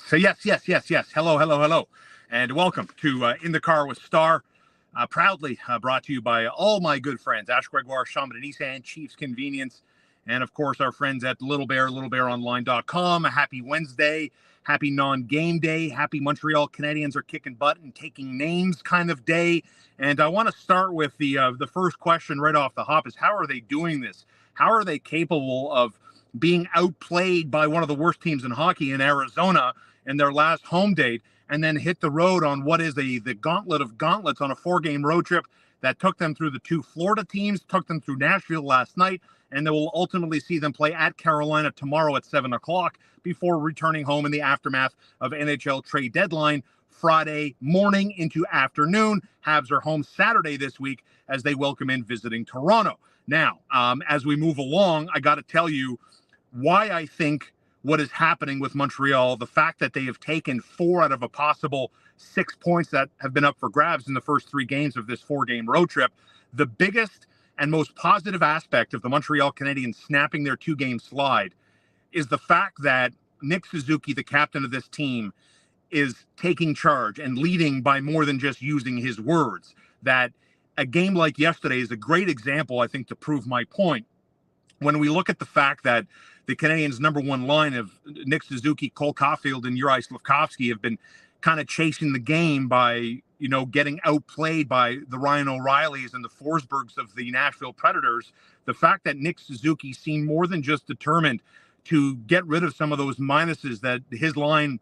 So yes. Hello. And welcome to In the Car with Star. Proudly brought to you by all my good friends, Ash Gregoire, Shaman and Nissan, Chiefs Convenience, and of course our friends at Little Bear, littlebearonline.com. A happy Wednesday, happy non-game day, happy Montreal Canadiens are kicking butt and taking names kind of day. And I want to start with the first question right off the hop is, how are they doing this? How are they capable of being outplayed by one of the worst teams in hockey in Arizona in their last home date, and then hit the road on what is the gauntlet of gauntlets on a 4-game road trip that took them through the 2 Florida teams, took them through Nashville last night, and they will ultimately see them play at Carolina tomorrow at 7 o'clock before returning home in the aftermath of NHL trade deadline Friday morning into afternoon. Habs are home Saturday this week as they welcome in visiting Toronto. Now, as we move along, I got to tell you why I think what is happening with Montreal, the fact that they have taken 4 out of a possible 6 points that have been up for grabs in the first 3 games of this 4-game road trip. The biggest and most positive aspect of the Montreal Canadiens snapping their 2-game slide is the fact that Nick Suzuki, the captain of this team, is taking charge and leading by more than just using his words. That a game like yesterday is a great example, I think, to prove my point. When we look at the fact that the Canadiens' number 1 line of Nick Suzuki, Cole Caufield, and Uri Slafkovsky have been kind of chasing the game by, getting outplayed by the Ryan O'Reillys and the Forsbergs of the Nashville Predators, the fact that Nick Suzuki seemed more than just determined to get rid of some of those minuses that his line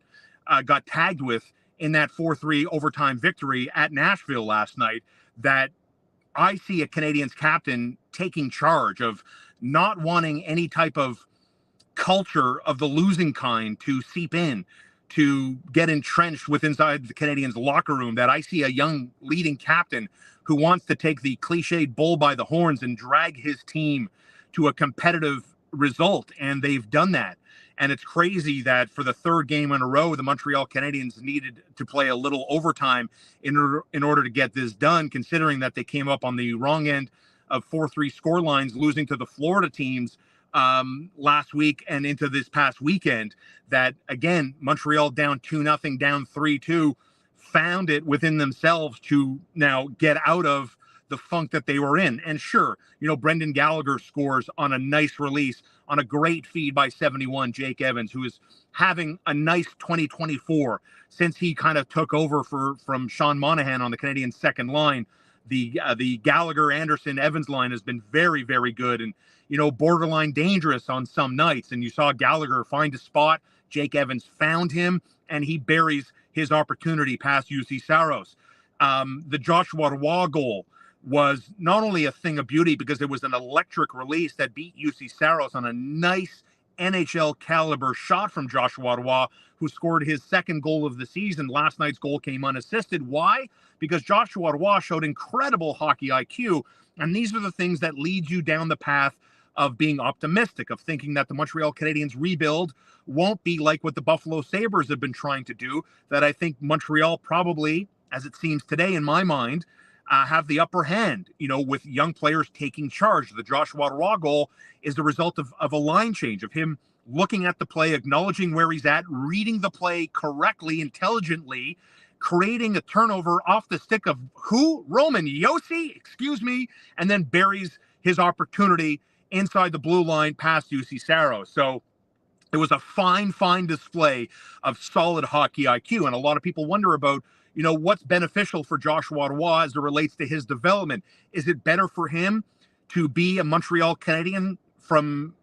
got tagged with in that 4-3 overtime victory at Nashville last night, that I see a Canadiens captain taking charge of not wanting any type of culture of the losing kind to seep in, to get entrenched with inside the Canadiens locker room, that I see a young leading captain who wants to take the cliched bull by the horns and drag his team to a competitive result. And they've done that. And it's crazy that for the 3rd game in a row, the Montreal Canadiens needed to play a little overtime in order to get this done, considering that they came up on the wrong end of 4-3 score lines, losing to the Florida teams last week and into this past weekend. That, again, Montreal down 2-0, down 3-2, found it within themselves to now get out of the funk that they were in. And sure, Brendan Gallagher scores on a nice release on a great feed by 71 Jake Evans, who is having a nice 2024 since he kind of took over from Sean Monahan on the Canadian second line. The Gallagher, Anderson, Evans line has been very, very good and, borderline dangerous on some nights. And you saw Gallagher find a spot. Jake Evans found him, and he buries his opportunity past UC Saros. The Joshua Roy goal was not only a thing of beauty because it was an electric release that beat UC Saros on a nice NHL caliber shot from Joshua Roy, who scored his 2nd goal of the season. Last night's goal came unassisted. Why? Because Joshua Roy showed incredible hockey IQ. And these are the things that lead you down the path of being optimistic, of thinking that the Montreal Canadiens rebuild won't be like what the Buffalo Sabres have been trying to do, that I think Montreal probably, as it seems today in my mind, have the upper hand, with young players taking charge. The Joshua Roy goal is the result of a line change, of him looking at the play, acknowledging where he's at, reading the play correctly, intelligently, creating a turnover off the stick of Roman Josi, and then buries his opportunity inside the blue line past UC Saros. So it was a fine display of solid hockey IQ. And a lot of people wonder about, what's beneficial for Joshua Roy as it relates to his development. Is it better for him to be a Montreal Canadian from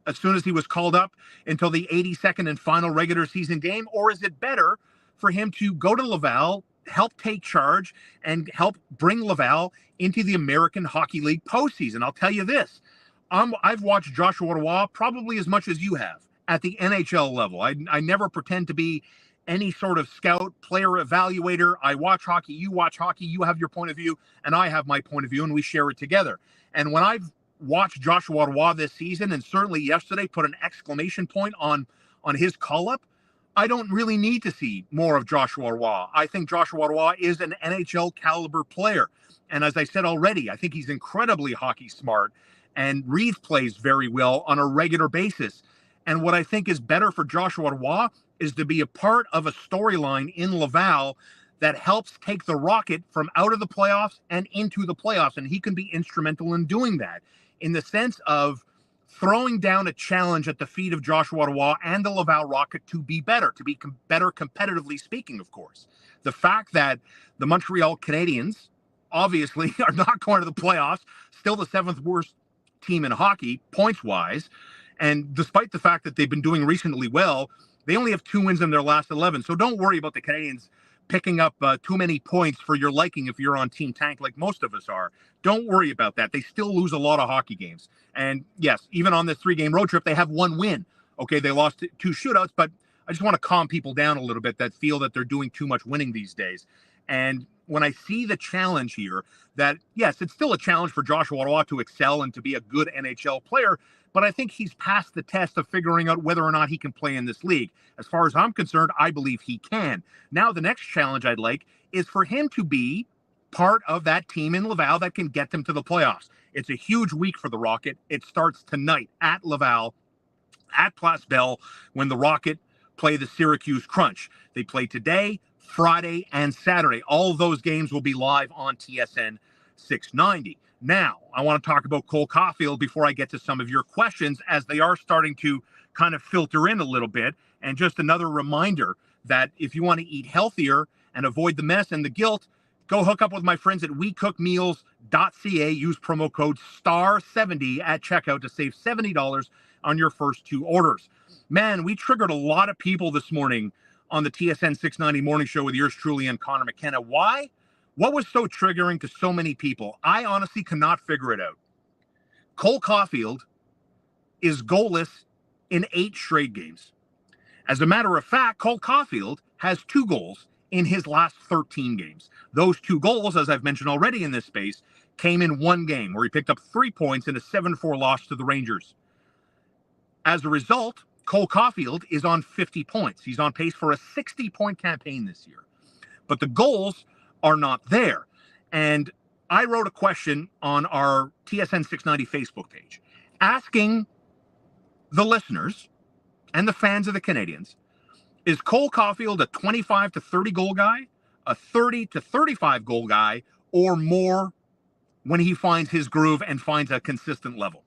as soon as he was called up until the 82nd and final regular season game? Or is it better for him to go to Laval, help take charge, and help bring Laval into the American Hockey League postseason? I'll tell you this. I've watched Joshua Roy probably as much as you have at the NHL level. I never pretend to be any sort of scout, player evaluator. I watch hockey, you watch hockey, you have your point of view, and I have my point of view, and we share it together. And when I've watched Joshua Roy this season, and certainly yesterday put an exclamation point on his call-up, I don't really need to see more of Joshua Roy. I think Joshua Roy is an NHL caliber player. And as I said already, I think he's incredibly hockey smart, and Reeves plays very well on a regular basis. And what I think is better for Joshua Roy is to be a part of a storyline in Laval that helps take the Rocket from out of the playoffs and into the playoffs. And he can be instrumental in doing that in the sense of throwing down a challenge at the feet of Joshua Roy and the Laval Rocket to be better, better competitively speaking, of course. The fact that the Montreal Canadiens obviously are not going to the playoffs, still the 7th worst team in hockey, points-wise, and despite the fact that they've been doing recently well, they only have 2 wins in their last 11. So don't worry about the Canadiens picking up too many points for your liking if you're on Team Tank like most of us are. Don't worry about that. They still lose a lot of hockey games. And yes, even on this 3-game road trip, they have 1 win. Okay, they lost 2 shootouts, but I just want to calm people down a little bit that feel that they're doing too much winning these days. And when I see the challenge here, that yes, it's still a challenge for Joshua Roy to excel and to be a good NHL player, but I think he's passed the test of figuring out whether or not he can play in this league. As far as I'm concerned, I believe he can. Now, the next challenge I'd like is for him to be part of that team in Laval that can get them to the playoffs. It's a huge week for the Rocket. It starts tonight at Laval, at Place Bell, when the Rocket play the Syracuse Crunch. They play today, Friday, and Saturday. All of those games will be live on TSN 690. Now, I want to talk about Cole Caufield before I get to some of your questions, as they are starting to kind of filter in a little bit. And just another reminder that if you want to eat healthier and avoid the mess and the guilt, go hook up with my friends at wecookmeals.ca. Use promo code STAR70 at checkout to save $70 on your first 2 orders. Man, we triggered a lot of people this morning on the TSN 690 morning show with yours truly and Connor McKenna. Why? What was so triggering to so many people? I honestly cannot figure it out. Cole Caufield is goalless in 8 straight games. As a matter of fact, Cole Caufield has 2 goals in his last 13 games. Those 2 goals, as I've mentioned already in this space, came in 1 game where he picked up 3 points in a 7-4 loss to the Rangers. As a result, Cole Caufield is on 50 points. He's on pace for a 60-point campaign this year. But the goals are not there. And I wrote a question on our TSN 690 Facebook page asking the listeners and the fans of the Canadiens, is Cole Caufield a 25 to 30 goal guy, a 30 to 35 goal guy, or more when he finds his groove and finds a consistent level?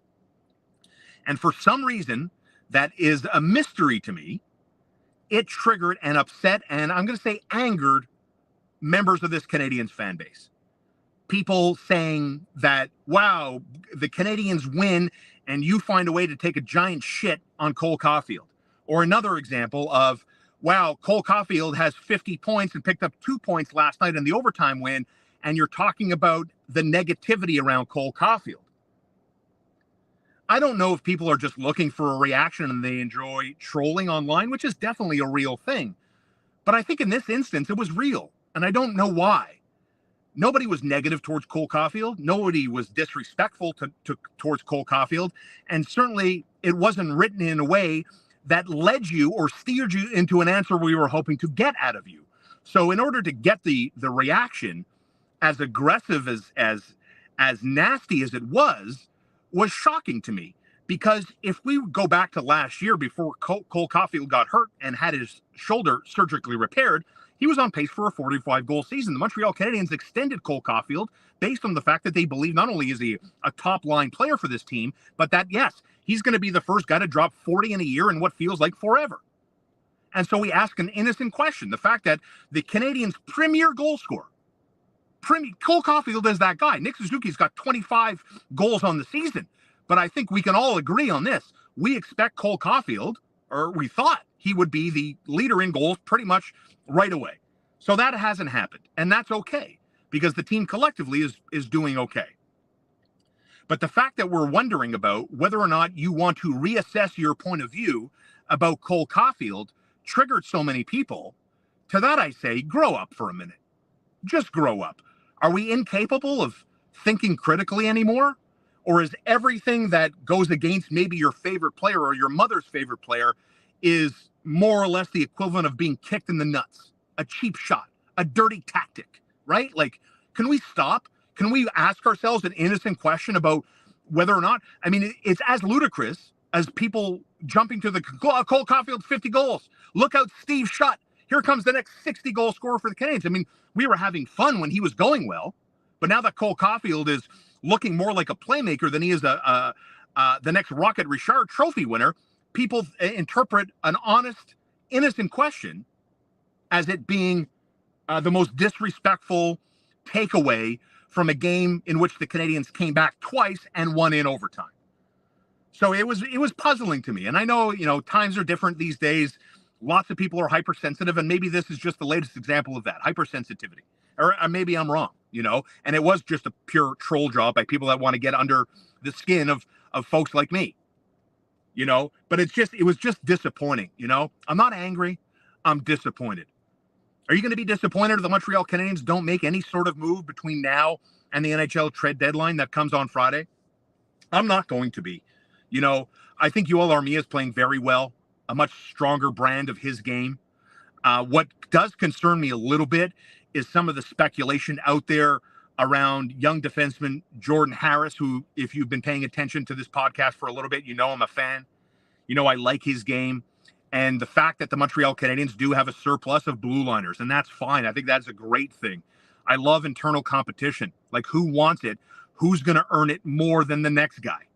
And for some reason, that is a mystery to me. It triggered and upset, and I'm going to say angered members of this Canadiens fan base. People saying that, wow, the Canadiens win and you find a way to take a giant shit on Cole Caufield. Or another example of, wow, Cole Caufield has 50 points and picked up 2 points last night in the overtime win, and you're talking about the negativity around Cole Caufield. I don't know if people are just looking for a reaction and they enjoy trolling online, which is definitely a real thing. But I think in this instance, it was real. And I don't know why. Nobody was negative towards Cole Caufield. Nobody was disrespectful towards Cole Caufield. And certainly it wasn't written in a way that led you or steered you into an answer we were hoping to get out of you. So in order to get the reaction, as aggressive as nasty as it was shocking to me. Because if we go back to last year before Cole Caufield got hurt and had his shoulder surgically repaired, he was on pace for a 45-goal season. The Montreal Canadiens extended Cole Caufield based on the fact that they believe not only is he a top-line player for this team, but that, yes, he's going to be the first guy to drop 40 in a year in what feels like forever. And so we ask an innocent question. The fact that the Canadiens' premier goal scorer, Cole Caufield is that guy. Nick Suzuki's got 25 goals on the season. But I think we can all agree on this. We expect Cole Caufield, or we thought he would be the leader in goals pretty much right away. So that hasn't happened. And that's okay, because the team collectively is doing okay. But the fact that we're wondering about whether or not you want to reassess your point of view about Cole Caufield triggered so many people. To that I say, grow up for a minute. Just grow up. Are we incapable of thinking critically anymore? Or is everything that goes against maybe your favorite player or your mother's favorite player is more or less the equivalent of being kicked in the nuts, a cheap shot, a dirty tactic, right? Like, can we stop? Can we ask ourselves an innocent question about whether or not, I mean, it's as ludicrous as people jumping to the Cole Caufield's 50 goals. Look out, Steve Shutt. Here comes the next 60-goal scorer for the Canadiens. I mean, we were having fun when he was going well, but now that Cole Caufield is looking more like a playmaker than he is the next Rocket Richard Trophy winner, people interpret an honest, innocent question as it being the most disrespectful takeaway from a game in which the Canadiens came back twice and won in overtime. So it was puzzling to me. And I know, times are different these days. Lots of people are hypersensitive, and maybe this is just the latest example of that, hypersensitivity. Or maybe I'm wrong, and it was just a pure troll job by people that want to get under the skin of folks like me, but it was just disappointing. I'm not angry. I'm disappointed. Are you going to be disappointed if the Montreal Canadiens don't make any sort of move between now and the NHL trade deadline that comes on Friday? I'm not going to be. I think Yoel Armia is playing very well, a much stronger brand of his game. What does concern me a little bit is some of the speculation out there around young defenseman Jordan Harris, who, if you've been paying attention to this podcast for a little bit, I'm a fan. I like his game. And the fact that the Montreal Canadiens do have a surplus of blue liners, and that's fine. I think that's a great thing. I love internal competition. Like, who wants it? Who's going to earn it more than the next guy?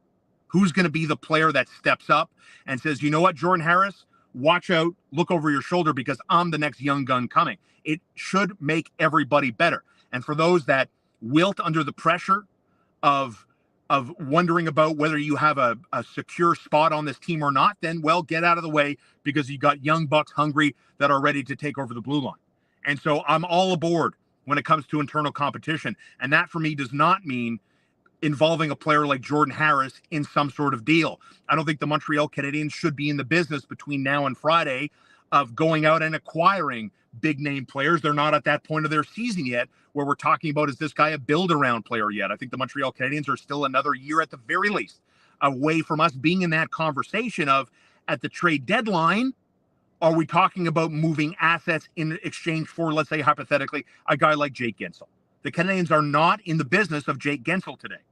Who's going to be the player that steps up and says, you know what, Jordan Harris, watch out, look over your shoulder because I'm the next young gun coming. It should make everybody better. And for those that wilt under the pressure of wondering about whether you have a secure spot on this team or not, then, well, get out of the way because you got young bucks hungry that are ready to take over the blue line. And so I'm all aboard when it comes to internal competition. And that for me does not mean involving a player like Jordan Harris in some sort of deal. I don't think the Montreal Canadiens should be in the business between now and Friday of going out and acquiring big name players. They're not at that point of their season yet where we're talking about, is this guy a build around player yet? I think the Montreal Canadiens are still another year at the very least away from us being in that conversation of, at the trade deadline, are we talking about moving assets in exchange for, let's say, hypothetically, a guy like Jake Gensel? The Canadiens are not in the business of Jake Gensel today.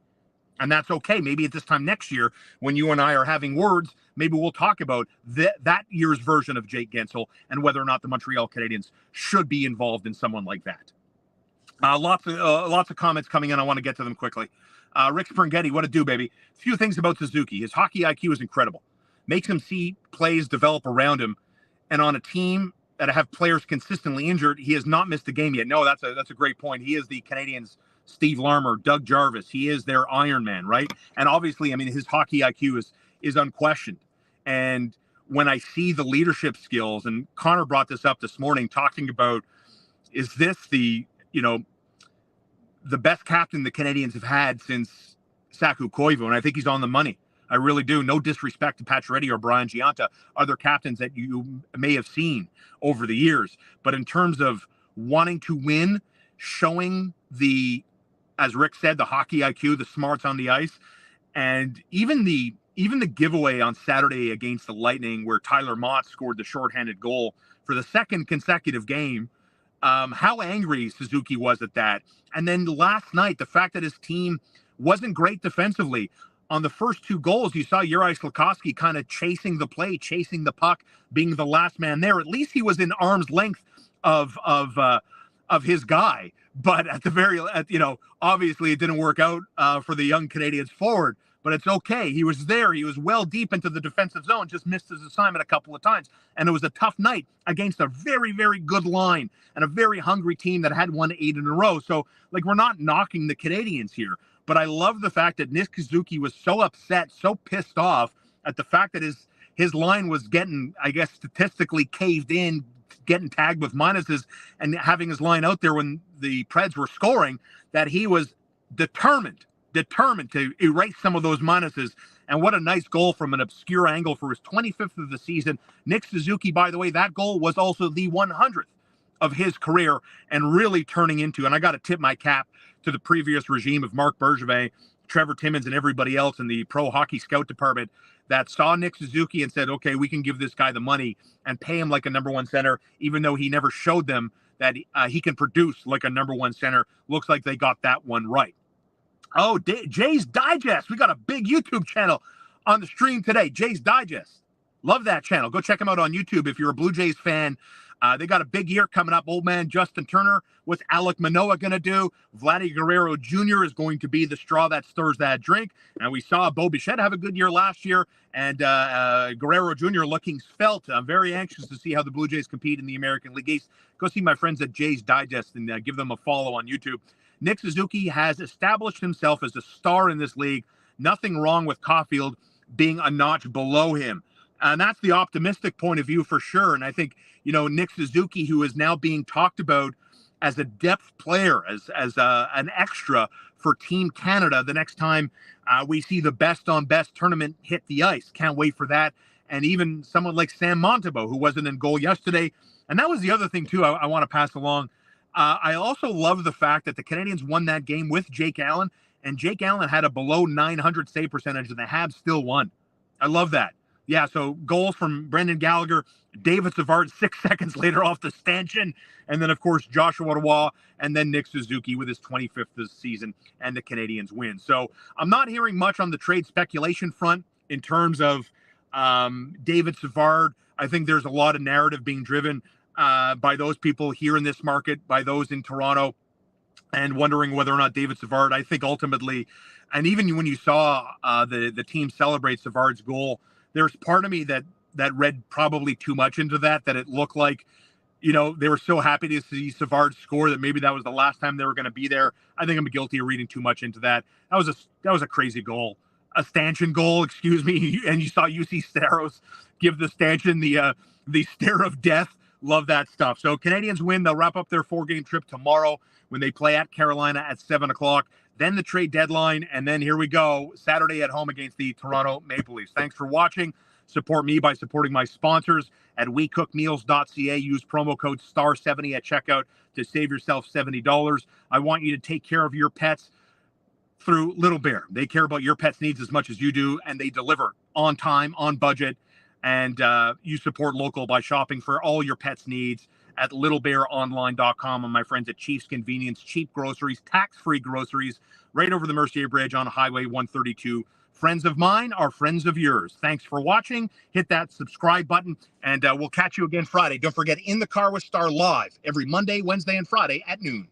And that's okay. Maybe at this time next year, when you and I are having words, maybe we'll talk about that year's version of Jake Gensel and whether or not the Montreal Canadiens should be involved in someone like that. Lots of comments coming in. I want to get to them quickly. Rick Springhetti, what a do, baby. A few things about Suzuki. His hockey IQ is incredible. Makes him see plays develop around him. And on a team that have players consistently injured, he has not missed a game yet. No, that's a great point. He is the Canadiens' Steve Larmer, Doug Jarvis. He is their Iron Man, right? And obviously, I mean, his hockey IQ is unquestioned. And when I see the leadership skills, and Connor brought this up this morning, talking about, is this the best captain the Canadiens have had since Saku Koivu? And I think he's on the money. I really do. No disrespect to Pacioretty or Brian Giunta, other captains that you may have seen over the years. But in terms of wanting to win, showing the, as Rick said, the hockey IQ, the smarts on the ice, and even the giveaway on Saturday against the Lightning where Tyler Mott scored the shorthanded goal for the second consecutive game, how angry Suzuki was at that. And then last night, the fact that his team wasn't great defensively. On the first two goals, you saw Juraj Slafkovsky kind of chasing the play, chasing the puck, being the last man there. At least he was in arm's length of his guy. But obviously it didn't work out for the young Canadiens forward. But it's okay. He was there. He was well deep into the defensive zone, just missed his assignment a couple of times. And it was a tough night against a very, very good line and a very hungry team that had won 8 in a row. So, we're not knocking the Canadiens here. But I love the fact that Nick Suzuki was so upset, so pissed off at the fact that his line was getting, I guess, statistically caved in, getting tagged with minuses, and having his line out there when the Preds were scoring, that he was determined to erase some of those minuses. And what a nice goal from an obscure angle for his 25th of the season. Nick Suzuki, by the way, that goal was also the 100th of his career, and really turning into, and I got to tip my cap to the previous regime of Marc Bergevin, Trevor Timmins, and everybody else in the pro hockey scout department that saw Nick Suzuki and said, okay, we can give this guy the money and pay him like a number one center, even though he never showed them that he can produce like a number one center. Looks like they got that one right. Oh, Jay's Digest. We got a big YouTube channel on the stream today. Jay's Digest. Love that channel. Go check them out on YouTube if you're a Blue Jays fan. They got a big year coming up. Old man Justin Turner. What's Alek Manoah going to do? Vladdy Guerrero Jr. is going to be the straw that stirs that drink. And we saw Bo Bichette have a good year last year. And Guerrero Jr. looking svelte. I'm very anxious to see how the Blue Jays compete in the American League East. Go see my friends at Jays Digest and give them a follow on YouTube. Nick Suzuki has established himself as a star in this league. Nothing wrong with Caufield being a notch below him. And that's the optimistic point of view for sure. And I think, Nick Suzuki, who is now being talked about as a depth player, as an extra for Team Canada the next time we see the best on best tournament hit the ice. Can't wait for that. And even someone like Sam Montembeault, who wasn't in goal yesterday. And that was the other thing, too, I want to pass along. I also love the fact that the Canadians won that game with Jake Allen, and Jake Allen had a below 900 save percentage, and the Habs still won. I love that. Yeah, so goals from Brendan Gallagher, David Savard 6 seconds later off the stanchion, and then, of course, Joshua Roy, and then Nick Suzuki with his 25th this season, and the Canadians win. So I'm not hearing much on the trade speculation front in terms of David Savard. I think there's a lot of narrative being driven by those people here in this market, by those in Toronto, and wondering whether or not David Savard, I think ultimately, and even when you saw the team celebrate Savard's goal, there's part of me that read probably too much into that it looked like, they were so happy to see Savard score that maybe that was the last time they were going to be there. I think I'm guilty of reading too much into that. That was a crazy goal, a stanchion goal, excuse me. And you saw UC Staros give the stanchion the stare of death. Love that stuff. So Canadians win. They'll wrap up their 4-game trip tomorrow when they play at Carolina at 7:00. Then the trade deadline, and then here we go, Saturday at home against the Toronto Maple Leafs. Thanks for watching. Support me by supporting my sponsors at wecookmeals.ca. Use promo code STAR70 at checkout to save yourself $70. I want you to take care of your pets through Little Bear. They care about your pet's needs as much as you do, and they deliver on time, on budget, and you support local by shopping for all your pet's needs at littlebearonline.com, and my friends at Chief's Convenience, cheap groceries, tax-free groceries, right over the Mercier Bridge on Highway 132. Friends of mine are friends of yours. Thanks for watching. Hit that subscribe button, and we'll catch you again Friday. Don't forget, In the Car with Star live every Monday, Wednesday, and Friday at noon.